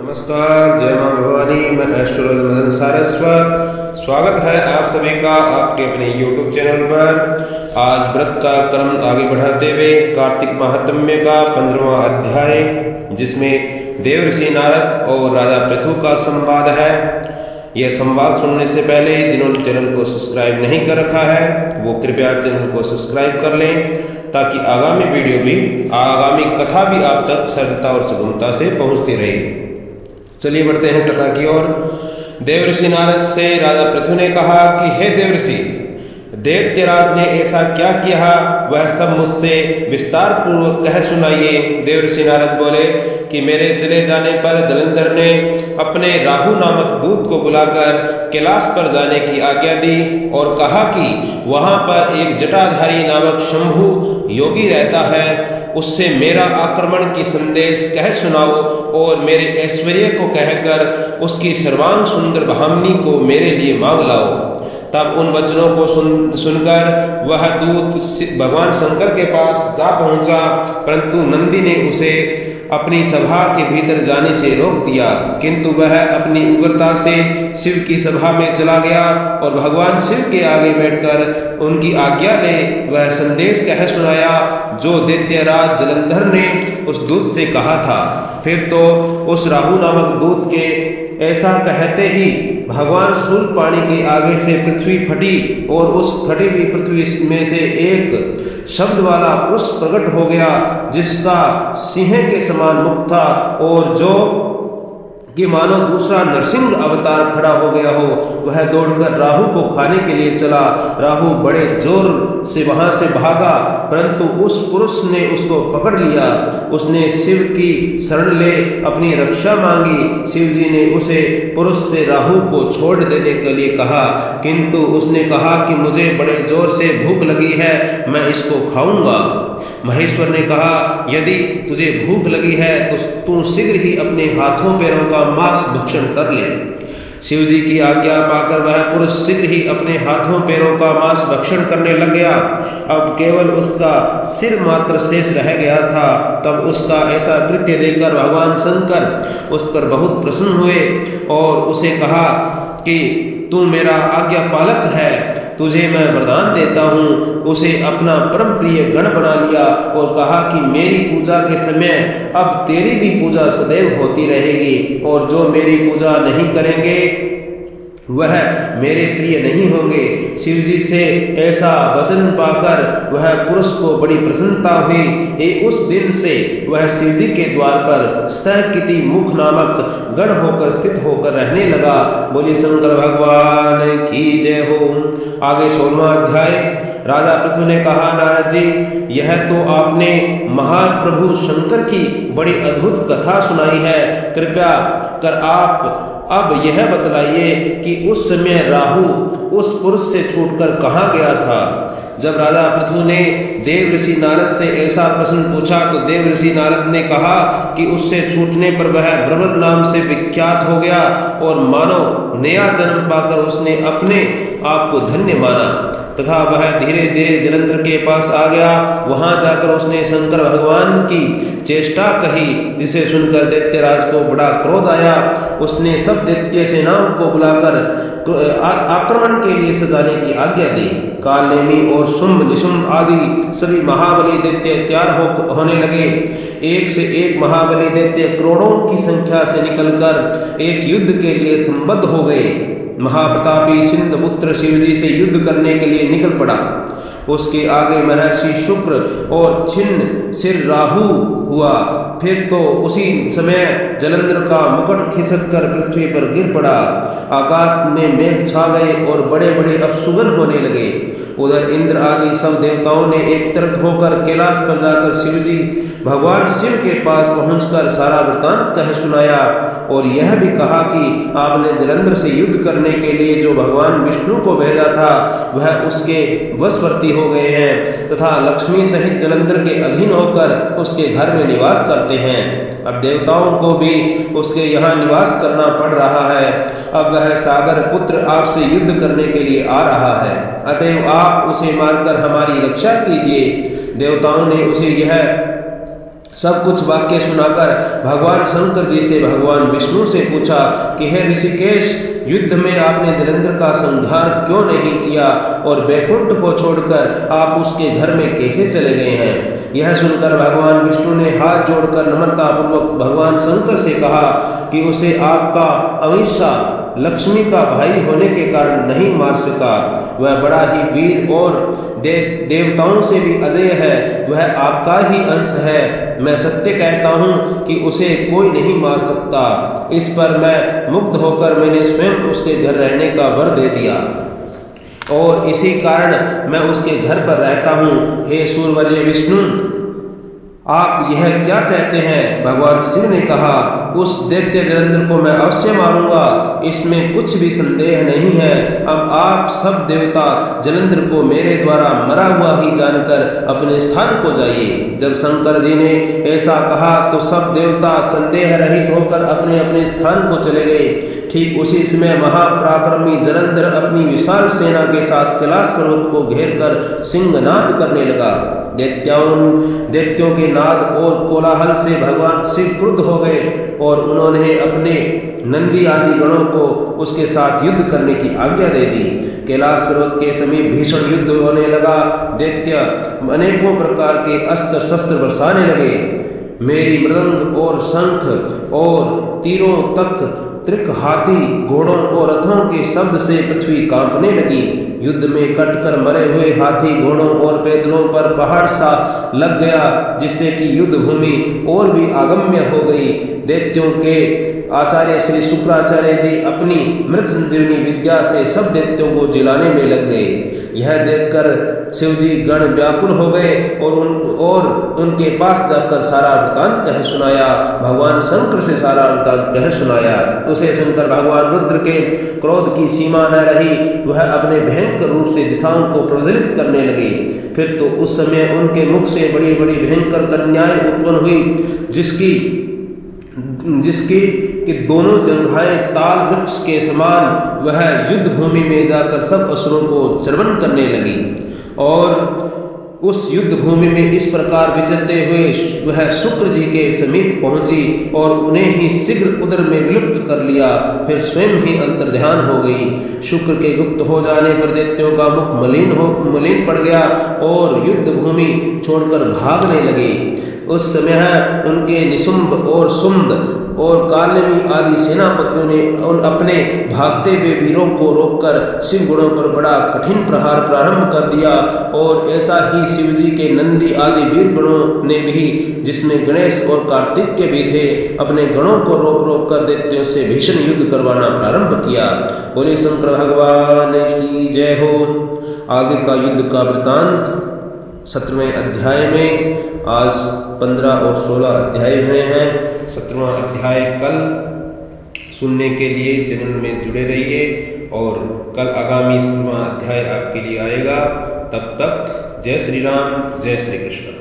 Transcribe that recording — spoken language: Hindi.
नमस्कार, जय मां भवानी। मैं एस्ट्रोलॉजर मदन सारस्वत। स्वागत है आप सभी का आपके अपने YouTube चैनल पर। आज व्रत का क्रम आगे बढ़ाते हुए कार्तिक महात्म्य का 15वां अध्याय, जिसमें देवर्षि नारद और राजा पृथु का संवाद है। यह संवाद सुनने से पहले जिन्होंने चैनल को सब्सक्राइब नहीं कर रखा है वो कृपया चैनल को सब्सक्राइब कर लें, ताकि आगामी वीडियो भी, आगामी कथा भी आप तक सरलता और सुगमता से पहुंचती रहे। चलिए बढ़ते हैं कथा की ओर। देवर्षि नारद से राजा पृथु ने कहा कि हे देवर्षि, दैत्यराज ने ऐसा क्या किया, वह सब मुझसे विस्तार पूर्वक कह सुनाइए। देवर्षि नारद बोले कि मेरे चले जाने पर जलंधर ने अपने राहु नामक दूत को बुलाकर कैलाश पर जाने की आज्ञा दी और कहा कि वहां पर एक जटाधारी नामक शंभु योगी रहता है, उससे मेरा आक्रमण की संदेश कह सुनाओ और मेरे ऐश्वर्य को कहकर उसकी सर्वांग सुंदर भामिनी को मेरे लिए मांग लाओ। तब उन वचनों को सुनकर वह दूत भगवान शंकर के पास जा पहुंचा, परंतु नंदी ने उसे अपनी सभा के भीतर जाने से रोक दिया। किंतु वह अपनी उग्रता से शिव की सभा में चला गया और भगवान शिव के आगे बैठकर उनकी आज्ञा ले वह संदेश कह सुनाया जो दैत्यराज जलंधर ने उस दूत से कहा था। फिर तो उस राहु नामक दूत के ऐसा कहते ही भगवान शूलपाणि के आगे से पृथ्वी फटी और उस फटी हुई पृथ्वी में से एक शब्द वाला पुरुष प्रकट हो गया, जिसका सिंह के समान मुख था और जो कि मानो दूसरा नरसिंह अवतार खड़ा हो गया हो। वह दौड़कर राहु को खाने के लिए चला। राहु बड़े जोर से वहां से भागा, परंतु उस पुरुष ने उसको पकड़ लिया। उसने शिव की शरण ले अपनी रक्षा मांगी। शिव जी ने उसे पुरुष से राहु को छोड़ देने के लिए कहा, किंतु उसने कहा कि मुझे बड़े जोर से भूख लगी है, मैं इसको खाऊंगा। महेश्वर ने कहा, यदि तुझे भूख लगी है तो तू शीघ्र ही अपने हाथों पैरों का मांस भक्षण कर ले। शिव जी की आज्ञा पाकर वह पुरुष शीघ्र ही अपने हाथों पैरों का मांस भक्षण करने लग गया। अब केवल उसका सिर मात्र शेष रह गया था। तब उसका ऐसा कृत्य देखकर भगवान शंकर उस पर बहुत प्रसन्न हुए और उसे कहा कि तू मेरा आज्ञा पालक है, तुझे मैं वरदान देता हूँ। उसे अपना परम प्रिय गण बना लिया और कहा कि मेरी पूजा के समय अब तेरी भी पूजा सदैव होती रहेगी, और जो मेरी पूजा नहीं करेंगे वह मेरे प्रिय नहीं होंगे। शिव जी से ऐसा वचन पाकर वह पुरुष को बड़ी प्रसन्नता हुई। उस दिन से वह शिव जी के द्वार पर स्तकिति मुख नामक गण होकर स्थित होकर रहने लगा। बोली शंकर भगवान की जय हो। आगे 16वां अध्याय। राजा पृथु ने कहा, नारद जी, यह तो आपने महाप्रभु शंकर की बड़ी अद्भुत कथा सुनाई है। कृपया कर आप अब यह बतलाइए कि उस समय राहु उस पुरुष से छूटकर कहाँ गया था। जब राजा पृथु ने देवर्षि नारद से ऐसा प्रश्न पूछा तो देवर्षि नारद ने कहा कि उससे छूटने पर वह ब्रह्म नाम से विख्यात हो गया और मानो नया जन्म पाकर उसने अपने आप को धन्य माना तथा वह धीरे धीरे जलंधर के पास आ गया। वहां जाकर उसने शंकर भगवान की चेष्टा कही, जिसे सुनकर दैत्यराज को बड़ा क्रोध आया। उसने सब दैत्य सेनाओं को बुलाकर आक्रमण के लिए सजाने की आज्ञा दी। कालनेमी और शुंभ निशुंभ आदि सभी महाबली दैत्य तैयार होने लगे। एक से एक महाबली दैत्य करोड़ों की संख्या से निकलकर एक युद्ध के लिए संबद्ध हो गए। महाप्रतापी सिंधपुत्र शिवजी से युद्ध करने के लिए निकल पड़ा। उसके आगे महर्षि शुक्र और छिन्न सिर राहु हुआ। फिर तो उसी समय जलंधर का मुकुट खिसक कर पृथ्वी पर गिर पड़ा। आकाश में मेघ छा गए और बड़े बड़े अपशुगन होने लगे। उधर इंद्र आदि सब देवताओं ने एकत्रित होकर कैलाश पर जाकर शिवजी भगवान शिव के पास पहुंचकर सारा वृतांत कह सुनाया और यह भी कहा कि आपने जलंधर से युद्ध करने के लिए जो भगवान विष्णु को भेजा था वह उसके वशवर्ती हो गए हैं तथा लक्ष्मी सहित जलंधर के अधीन होकर उसके घर में निवास करते हैं। अब देवताओं को भी उसके यहाँ निवास करना पड़ रहा है। अब वह सागर पुत्र आपसे युद्ध करने के लिए आ रहा है, अतएव आप उसे मारकर हमारी रक्षा कीजिए। देवताओं ने उसे यह सब कुछ वाक्य सुनाकर भगवान शंकर जी से भगवान विष्णु से पूछा कि हे ऋषिकेश, युद्ध में आपने जलंधर का संहार क्यों नहीं किया और बैकुंठ को छोड़कर आप उसके घर में कैसे चले गए हैं। यह सुनकर भगवान विष्णु ने हाथ जोड़कर नम्रतापूर्वक भगवान शंकर से कहा कि उसे आपका अमीषा लक्ष्मी का भाई होने के कारण नहीं मार सका। वह बड़ा ही वीर और देवताओं से भी अजय है, वह आपका ही अंश है। मैं सत्य कहता हूँ कि उसे कोई नहीं मार सकता। इस पर मैं मुग्ध होकर मैंने स्वयं उसके घर रहने का वर दे दिया और इसी कारण मैं उसके घर पर रहता हूँ। हे सूर्यवर्य विष्णु, आप यह क्या कहते हैं। भगवान शिव ने कहा, उस दैत्य जलंधर को मैं अवश्य मारूंगा, इसमें कुछ भी संदेह नहीं है। अब आप सब देवता जलंधर को मेरे द्वारा मरा हुआ ही जानकर अपने स्थान को जाइए। जब शंकर जी ने ऐसा कहा तो सब देवता संदेह रहित होकर अपने अपने स्थान को चले गए। ठीक उसी समय महापराक्रमी जलंधर अपनी विशाल सेना के साथ कैलाश पर्वत को घेर कर सिंहनाद करने लगा। दैत्यों के नाद और कोलाहल से भगवान शिव क्रुद्ध हो गए और उन्होंने अपने नंदी आदि गणों को उसके साथ युद्ध करने की आज्ञा दे दी। कैलाश पर्वत के समीप भीषण युद्ध होने लगा। दैत्य अनेकों प्रकार के अस्त्र शस्त्र बरसाने लगे। मेरी मृदंग और शंख और तीरों तक त्रिक हाथी घोड़ों और रथों के शब्द से पृथ्वी कांपने लगी। युद्ध में कटकर मरे हुए हाथी घोड़ों और पैदलों पर पहाड़ सा लग गया, जिससे कि युद्ध भूमि और भी अगम्य हो गई। दैत्यों के आचार्य श्री शुक्राचार्य जी अपनी मृत संजीवनी विद्या से सब दैत्यों को जिलाने में लग गए। यह देखकर शिवजी गण व्याकुल हो गए और उनके पास जाकर सारा वृतांत कह सुनाया। भगवान शंकर से सारा वृतांत कह सुनाया। उसे सुनकर भगवान रुद्र के क्रोध की सीमा न रही। वह अपने भयंकर रूप से दिशाओं को प्रज्वलित करने लगे। फिर तो उस समय उनके मुख से बड़ी बड़ी भयंकर कन्याएं उत्पन्न हुई, जिसकी कि दोनों जंघाएं ताल वृक्ष के समान। वह युद्ध भूमि में जाकर सब असुरों को चर्वण करने लगी और उस युद्ध भूमि में इस प्रकार विचरते हुए वह शुक्र जी के समीप पहुंची और उन्हें ही शीघ्र उदर में विलुप्त कर लिया। फिर स्वयं ही अंतर्ध्यान हो गई। शुक्र के गुप्त हो जाने पर दैत्यों का मुख मलिन पड़ गया और युद्ध भूमि छोड़कर भागने लगे। उस समय उनके निशुंभ और शुंभ और कालनेमी आदि सेनापतियों ने अपने भागते हुए वीरों को रोककर शिव गुणों पर बड़ा कठिन प्रहार प्रारंभ कर दिया। और ऐसा ही शिवजी के नंदी आदि वीर गणों ने भी, जिसमें गणेश और कार्तिकेय भी थे, अपने गणों को रोक रोक कर दैत्यों से भीषण युद्ध करवाना प्रारंभ किया। बोले शंकर भगवान की जय हो। आगे का युद्ध का वृतांत 17वें अध्याय में, आज 15 और 16 अध्याय हुए हैं। 17वां अध्याय कल सुनने के लिए चैनल में जुड़े रहिए और कल आगामी 17वां अध्याय आपके लिए आएगा। तब तक जय श्री राम, जय श्री कृष्ण।